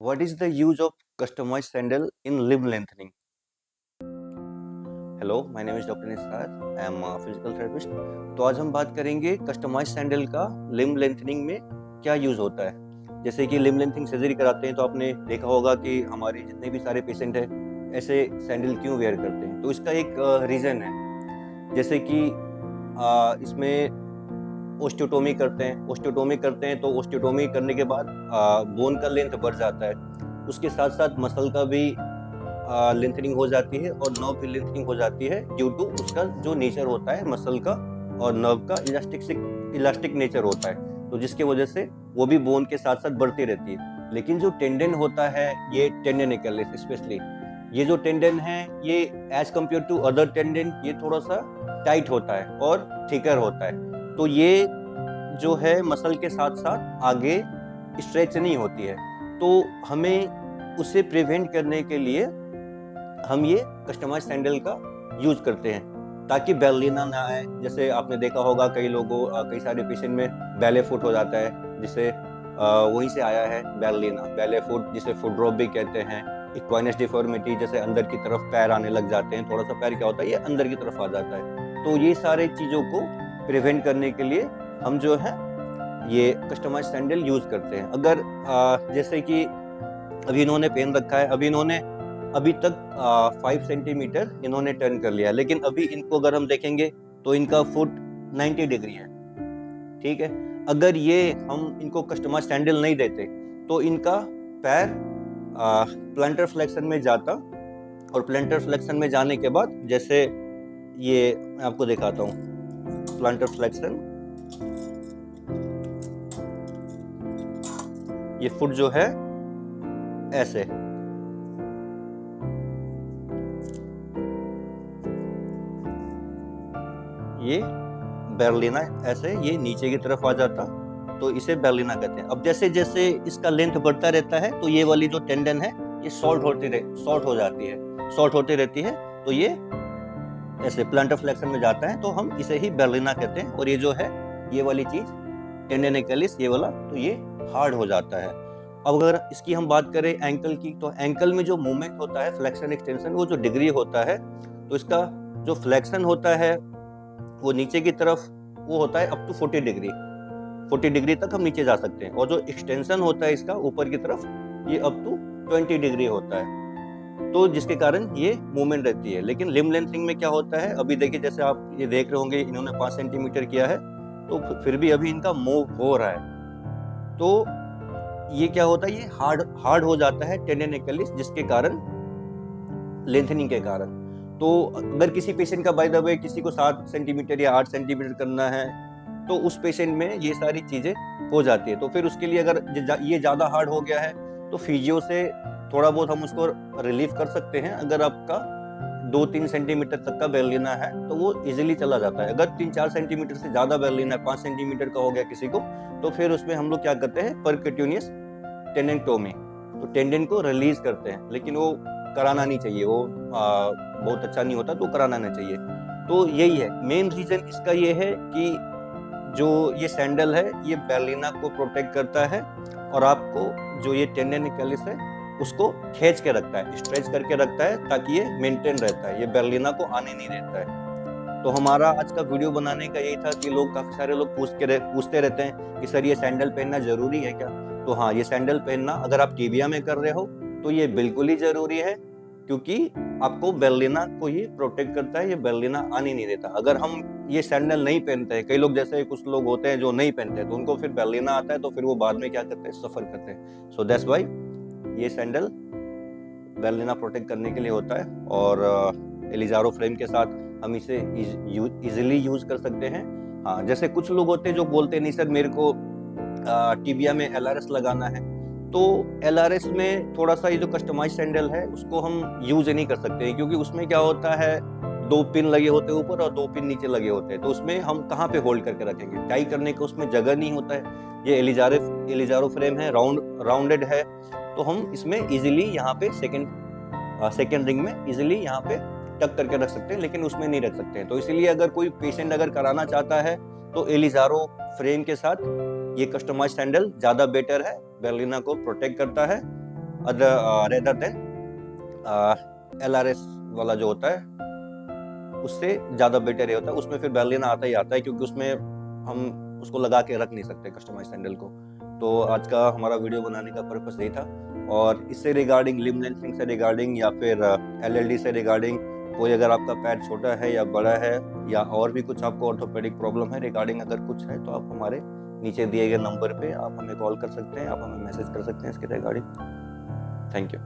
What is the use of customized sandal in limb lengthening? Hello, my name is doctor Nisar. I am physical therapist. तो आज हम बात करेंगे customised sandal का limb lengthening में क्या यूज़ होता है। जैसे कि लिम्ब लेंथनिंग सर्जरी कराते हैं तो आपने देखा होगा कि हमारे जितने भी सारे पेशेंट हैं ऐसे सैंडल क्यों वेयर करते हैं। तो इसका एक रीज़न है। जैसे कि इसमें ओस्टियोटोमी करते हैं तो ओस्टियोटोमी करने के बाद बोन का लेंथ बढ़ जाता है। उसके साथ साथ मसल का भी लेंथनिंग हो जाती है और नर्व की लेंथनिंग हो जाती है ड्यू टू उसका जो नेचर होता है मसल का और नर्व का इलास्टिक नेचर होता है, तो जिसके वजह से वो भी बोन के साथ साथ बढ़ती रहती है। लेकिन जो टेंडन होता है, ये टेंडन एक्लेस स्पेशली, ये जो टेंडन है ये as compare to other tendon ये थोड़ा सा टाइट होता है और थिकर होता है। तो ये जो है मसल के साथ साथ आगे स्ट्रेच नहीं होती है। तो हमें उसे प्रिवेंट करने के लिए हम ये कस्टमाइज सैंडल का यूज करते हैं ताकि बैलेना ना आए। जैसे आपने देखा होगा कई सारे पेशेंट में बैले फुट हो जाता है, जिसे वहीं से आया है बैलेना, बैले फुट जिसे फुट ड्रॉप भी कहते हैं। इक्वाइनस डिफॉर्मिटी, जैसे अंदर की तरफ पैर आने लग जाते हैं, थोड़ा सा पैर क्या होता है ये अंदर की तरफ आ जाता है। तो ये सारे चीजों को प्रिवेंट करने के लिए हम जो है ये कस्टमाइज सैंडल यूज करते हैं। अगर जैसे कि अभी इन्होंने पहन रखा है, अभी तक 5 सेंटीमीटर इन्होंने टर्न कर लिया, लेकिन अभी इनको अगर हम देखेंगे तो इनका फुट 90 डिग्री है। ठीक है, अगर ये हम इनको कस्टमाइज सैंडल नहीं देते तो इनका पैर प्लांटर फ्लेक्शन में जाता, और प्लांटर फ्लेक्शन में जाने के बाद जैसे ये मैं आपको दिखाता हूँ प्लांटर फ्लेक्शन, ये फुट जो है ऐसे, ये बैरलिना ऐसे ये नीचे की तरफ आ जाता, तो इसे बैरलिना कहते हैं। अब जैसे जैसे इसका लेंथ बढ़ता रहता है तो ये वाली जो टेंडन है ये शॉर्ट होती रहती है, तो ये ऐसे प्लांटर फ्लेक्शन में जाता है, तो हम इसे ही बैरलिना कहते हैं। और ये जो है ये वाली चीज टेंडन एक्लिस ये वाला, तो ये हार्ड हो जाता है। अब अगर इसकी हम बात करें एंकल की, तो एंकल में जो मूवमेंट होता है फ्लेक्शन एक्सटेंशन, वो जो डिग्री होता है, तो इसका जो फ्लेक्शन होता है वो नीचे की तरफ वो होता है अप टू 40 डिग्री तक हम नीचे जा सकते हैं, और जो एक्सटेंशन होता है इसका ऊपर की तरफ ये अप टू 20 डिग्री होता है, तो जिसके कारण ये मूवमेंट रहती है। लेकिन लिम्ब लेंथनिंग में क्या होता है, अभी देखिए जैसे आप ये देख रहे होंगे इन्होंने 5 सेंटीमीटर किया है, तो फिर भी अभी इनका मूव हो रहा है। तो ये क्या होता है, ये हार्ड हो जाता है टेंडन एक्लिस, जिसके कारण लेंथनिंग के कारण। तो अगर किसी पेशेंट का बाय द वे किसी को 7 सेंटीमीटर या 8 सेंटीमीटर करना है, तो उस पेशेंट में ये सारी चीजें हो जाती है। तो फिर उसके लिए अगर ये ज्यादा हार्ड हो गया है तो फिजियो से थोड़ा बहुत हम उसको रिलीव कर सकते हैं। अगर आपका 2-3 सेंटीमीटर तक का बैरलिना है तो वो इजीली चला जाता है। अगर 3-4 सेंटीमीटर से ज्यादा बैरलिना है, 5 सेंटीमीटर का हो गया किसी को, तो फिर उसमें हम लोग क्या करते हैं, परक्यूटेनियस टेंडेनटोमी, तो टेंडन को रिलीज करते हैं। लेकिन वो कराना नहीं चाहिए, वो बहुत अच्छा नहीं होता, तो कराना नहीं चाहिए। तो यही है मेन रीजन इसका, ये है कि जो ये सैंडल है ये बैरलिना को प्रोटेक्ट करता है, और आपको जो ये टेंडन एक्लिस है उसको खींच के रखता है, स्ट्रेच करके रखता है, ताकि ये मेंटेन रहता है, ये बैरलिना को आने नहीं देता है। तो हमारा आज का वीडियो बनाने का यही था कि काफी सारे लोग पूछते रहते हैं कि सर ये सैंडल पहनना जरूरी है क्या। तो हाँ, ये सैंडल पहनना अगर आप टीबिया में कर रहे हो तो ये बिल्कुल ही जरूरी है, क्योंकि आपको बैरलिना को ये प्रोटेक्ट करता है, ये बैरलिना आने नहीं देता। अगर हम ये सैंडल नहीं पहनते हैं, कई लोग जैसे कुछ लोग होते हैं जो नहीं पहनते हैं, तो उनको फिर बैरलिना आता है, तो फिर वो बाद में क्या करते हैं, सफर करते हैं। सो दैट्स व्हाई ये सैंडल बैरलिना प्रोटेक्ट करने के लिए होता है, और एलिजारो फ्रेम के साथ हम इसे इजीली यूज कर सकते हैं। हाँ, जैसे कुछ लोग होते हैं जो बोलते हैं नहीं सर मेरे को टीबिया में एलआरएस लगाना है, तो एलआरएस में थोड़ा सा ये जो कस्टमाइज सैंडल है उसको हम यूज नहीं कर सकते हैं, क्योंकि उसमें क्या होता है 2 पिन लगे होते हैं ऊपर और 2 पिन नीचे लगे होते हैं, तो उसमें हम कहाँ पे होल्ड करके रखेंगे, टाई करने का उसमें जगह नहीं होता है। ये एलिजारो फ्रेम है, राउंडेड है, तो हम इसमें इजीली यहाँ पे सेकेंड रिंग में इजीली यहाँ पे टक करके रख सकते हैं, लेकिन उसमें नहीं रख सकते हैं। तो इसीलिए अगर कोई पेशेंट अगर कराना चाहता है तो एलिजारो फ्रेम के साथ ये कस्टमाइज सैंडल ज्यादा बेटर है, बैरलिना को प्रोटेक्ट करता है, रेदर देन LRS वाला जो होता है उससे ज़्यादा बेटर ये होता है। उसमें फिर बैलिना आता ही आता है, क्योंकि उसमें हम उसको लगा के रख नहीं सकते कस्टमाइज सैंडल को। तो आज का हमारा वीडियो बनाने का पर्पस यही था। और इससे रिगार्डिंग, लिम्ब लेंथनिंग से रिगार्डिंग या फिर LLD से रिगार्डिंग, कोई अगर आपका पैर छोटा है या बड़ा है या और भी कुछ आपको ऑर्थोपेडिक प्रॉब्लम है रिगार्डिंग अगर कुछ है, तो आप हमारे नीचे दिए गए नंबर पे आप हमें कॉल कर सकते हैं, आप हमें मैसेज कर सकते हैं इसके रिगार्डिंग। Thank you.